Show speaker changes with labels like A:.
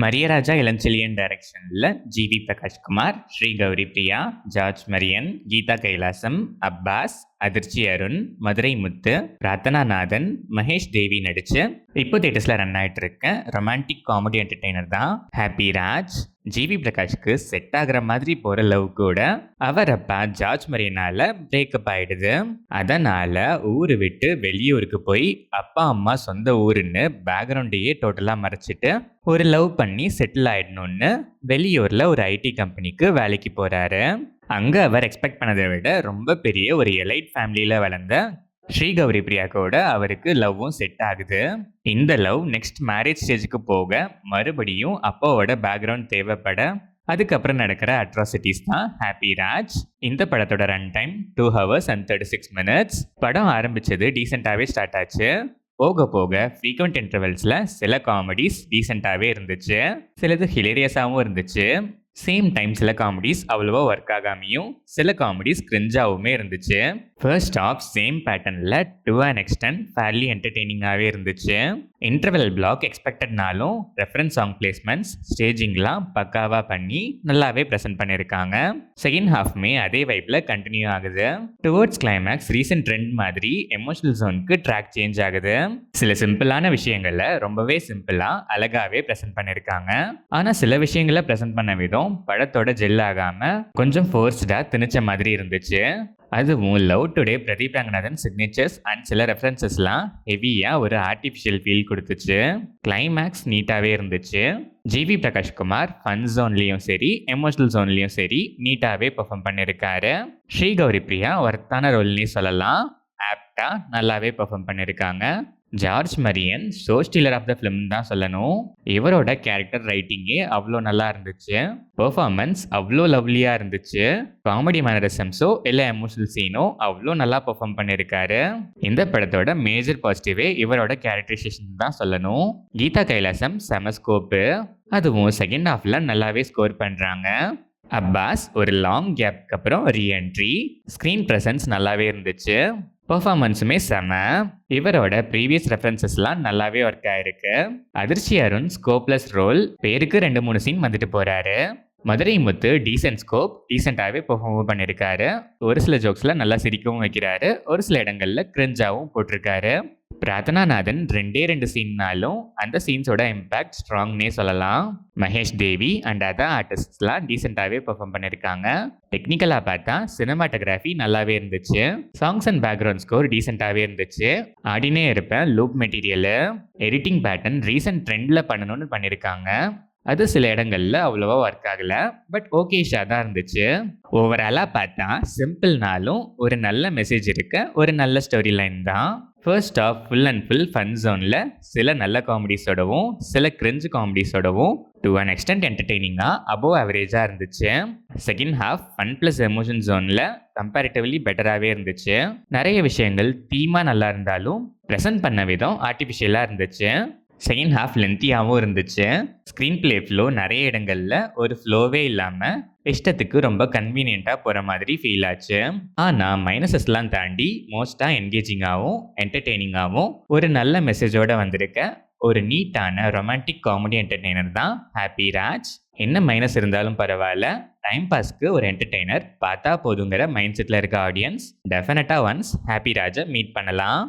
A: மரியராஜா இளஞ்செழியன் டைரக்ஷனில் ஜிவி பிரகாஷ்குமார், ஸ்ரீ கௌரி பிரியா, ஜார்ஜ் மரியன், கீதா கைலாசம், அப்பாஸ், அதிர்ச்சி அருண், மதுரை முத்து, ரத்னாநாதன், மகேஷ் தேவி நடிச்சு இப்போ தேட்டர்ஸ்ல ரன் ஆயிட்டு இருக்க ரொமான்டிக் காமெடி என்டர்டெய்னர் தான் ஹாப்பி ராஜ். ஜிவி பிரகாஷ்க்கு செட் ஆகுற மாதிரி போற லவ் கூட அவர் அப்பா ஜார்ஜ் மரியனால பிரேக்கப் ஆயிடுது. அதனால ஊரு விட்டு வெளியூருக்கு போய் அப்பா அம்மா சொந்த ஊருன்னு பேக்ரவுண்டையே டோட்டலா மறைச்சிட்டு ஒரு லவ் பண்ணி செட்டில் ஆயிடணும்னு வெளியூர்ல ஒரு ஐடி கம்பெனிக்கு வேலைக்கு போறாரு. அங்க அவர் எக்ஸ்பெக்ட் பண்ணதை விட ரொம்ப பெரிய ஒரு எலைட் ஃபேமிலியில வளர்ந்த ஸ்ரீ கௌரி பிரியா கூட அவருக்கு லவ்வும் செட் ஆகுது. இந்த லவ் நெக்ஸ்ட் மேரேஜ் ஸ்டேஜுக்கு போக மறுபடியும் அப்பாவோட பேக்ரவுண்ட் தேவைப்பட அதுக்கப்புறம் நடக்கிற அட்ராசிட்டிஸ் தான் ஹாப்பி ராஜ். இந்த படத்தோட run time 2 hours and 36 minutes. படம் ஆரம்பிச்சது டீசெண்டாவே ஸ்டார்ட் ஆச்சு. போக போக ஃப்ரீக்வெண்ட் இன்டர்வல்ஸ்ல சில காமெடிஸ் டீசெண்டாவே இருந்துச்சு, சிலது ஹிலேரியஸாகவும் இருந்துச்சு. சேம் டைம் சில காமெடிஸ் அவ்வளோவா ஒர்க் ஆகாமையும் சில காமெடிஸ் கிரிஞ்சாவுமே இருந்துச்சு. ஃபர்ஸ்ட் ஆஃப் சேம் பேட்டர்னில் டு அன் எக்ஸ்டென்ட் ஃபேர்லி என்டர்டெய்னிங்காகவே இருந்துச்சு. இன்டர்வல் பிளாக் எக்ஸ்பெக்டட்னாலும் ரெஃபரன்ஸ் சாங் பிளேஸ்மெண்ட்ஸ், ஸ்டேஜிங்லாம் பக்காவாக பண்ணி நல்லாவே ப்ரெசென்ட் பண்ணியிருக்காங்க. செகண்ட் ஹாஃப்மே அதே வைப்பில் கண்டினியூ ஆகுது. டுவர்ட்ஸ் கிளைமேக்ஸ் ரீசெண்ட் ட்ரெண்ட் மாதிரி எமோஷனல் ஜோனுக்கு ட்ராக் சேஞ்ச் ஆகுது. சில சிம்பிளான விஷயங்களை ரொம்பவே சிம்பிளாக அழகாகவே ப்ரெசென்ட் பண்ணியிருக்காங்க. ஆனால் சில விஷயங்களை ப்ரெசென்ட் பண்ண விதம் படத்தோட ஜெல் ஆகாம கொஞ்சம் ஃபோர்ஸ்டா திணிச்ச மாதிரி இருந்துச்சு. அதுவும் love today Pradeep Ranganathan signatures and சில ரெஃபரன்சஸ்லாம் ஹெவியா ஒரு ஆர்டிஃபிஷியல் ஃபீல் கொடுத்துச்சு. கிளைமேக்ஸ் நீட்டாவே இருந்துச்சு. ஜிவி பிரகாஷ்குமார் ஃபன் ஜோன்லயும் சரி எமோஷனல் ஜோன்லயும் சரி நீட்டாவே பெர்ஃபார்ம் பண்ணியிருக்காரு. ஸ்ரீ கௌரி பிரியா ஒர்த்தான ரோல்னே சொல்லலாம். ஆப்டா நல்லாவே பெர்ஃபார்ம் பண்ணியிருக்காங்க. George Maryan show stealer of the film தான் சொல்லணும். இவரோட கேரக்டர் ரைட்டிங்கே அவ்வளோ நல்லா இருந்துச்சு. பெர்ஃபார்மன்ஸ் அவ்வளோ லவ்லியாக இருந்துச்சு. காமெடி மேனரிசம்ஸோ இல்லை எமோஷனல் சீனோ அவ்வளோ நல்லா பெர்ஃபார்ம் பண்ணியிருக்காரு. இந்த படத்தோட மேஜர் பாசிட்டிவே இவரோட கேரக்டரைசேஷன் தான் சொல்லணும். கீதா கைலாசம் செம ஸ்கோப்பு. அதுவும் செகண்ட் ஹாஃப்ல நல்லாவே ஸ்கோர் பண்ணுறாங்க. அப்பாஸ் ஒரு லாங் கேப்க்கு அப்புறம் ரீஎன்ட்ரி. ஸ்க்ரீன் ப்ரெசன்ஸ் நல்லாவே இருந்துச்சு. பெர்ஃபார்மன்ஸுமே செம. இவரோட ப்ரீவியஸ் ரெஃபரன்சஸ்லாம் நல்லாவே ஒர்க் ஆயிருக்கு. அதிர்ச்சி அருண் ஸ்கோப்லெஸ் ரோல், பேருக்கு 2-3 சீன் வந்துட்டு போறாரு. மதுரை முத்து டீசென்ட் ஸ்கோப், டீசெண்டாகவே பெர்ஃபார்ம் பண்ணியிருக்காரு. ஒரு சில ஜோக்ஸில் நல்லா சிரிக்கவும் வைக்கிறாரு, ஒரு சில இடங்களில் கிரிஞ்சாவும் போட்டிருக்காரு. ரத்னாநாதன் 2 சீன்னாலும் அந்த சீன்ஸோட இம்பேக்ட் ஸ்ட்ராங்னே சொல்லலாம். மகேஷ் தேவி அண்ட் அதர் ஆர்டிஸ்ட்லாம் டீசெண்டாகவே பெர்ஃபார்ம் பண்ணியிருக்காங்க. டெக்னிக்கலாக பார்த்தா சினிமாட்டோகிராஃபி நல்லாவே இருந்துச்சு. சாங்ஸ் அண்ட் பேக்ரவுண்ட் ஸ்கோர் டீசெண்டாகவே இருந்துச்சு. ஆடினே இருப்பேன் loop material. Editing pattern recent ட்ரெண்டில் பண்ணணும்னு பண்ணியிருக்காங்க. அது சில இடங்கள்ல அவ்வளோவா ஒர்க் ஆகல, பட் ஓகேஷா தான் இருந்துச்சு. ஓவராலா பார்த்தா சிம்பிள்னாலும் ஒரு நல்ல மெசேஜ் இருக்க ஒரு நல்ல ஸ்டோரி லைன் தான். First half full and full fun ஜோனில் சில நல்ல காமெடிஸோடவும் சில கிரிஞ்சு காமெடிஸோடவும் டு அன் எக்ஸ்டென்ட் என்டர்டெய்னிங்காக அபோவ் ஆவரேஜாக இருந்துச்சு. Second half fun plus emotion ஜோனில் கம்பேரிட்டிவ்லி பெட்டராகவே இருந்துச்சு. நிறைய விஷயங்கள் தீமாக நல்லா இருந்தாலும் ப்ரெசென்ட் பண்ண விதம் ஆர்டிஃபிஷியலாக இருந்துச்சு. செகண்ட் ஹாஃப் லென்த்தியாகவும் இருந்துச்சு. ஸ்க்ரீன் பிளே ஃப்ளோ நிறைய இடங்களில் ஒரு ஃப்ளோவே இல்லாமல் இஷ்டத்துக்கு ரொம்ப கன்வீனியண்ட்டாக போகிற மாதிரி ஃபீல் ஆச்சு. ஆனால் மைனஸஸ்லாம் தாண்டி மோஸ்ட்டாக என்கேஜிங்காகவும் என்டர்டெய்னிங்காகவும் ஒரு நல்ல மெசேஜோடு வந்திருக்க ஒரு நீட்டான ரொமான்டிக் காமெடி என்டர்டெய்னர் தான் ஹாப்பி ராஜ். என்ன மைனஸ் இருந்தாலும் பரவாயில்ல, டைம் பாஸ்க்கு ஒரு என்டர்டெய்னர் பார்த்தா போதுங்கிற மைண்ட் செட்டில் இருக்க ஆடியன்ஸ் டெஃபினட்டாக ஒன்ஸ் ஹாப்பி ராஜை மீட் பண்ணலாம்.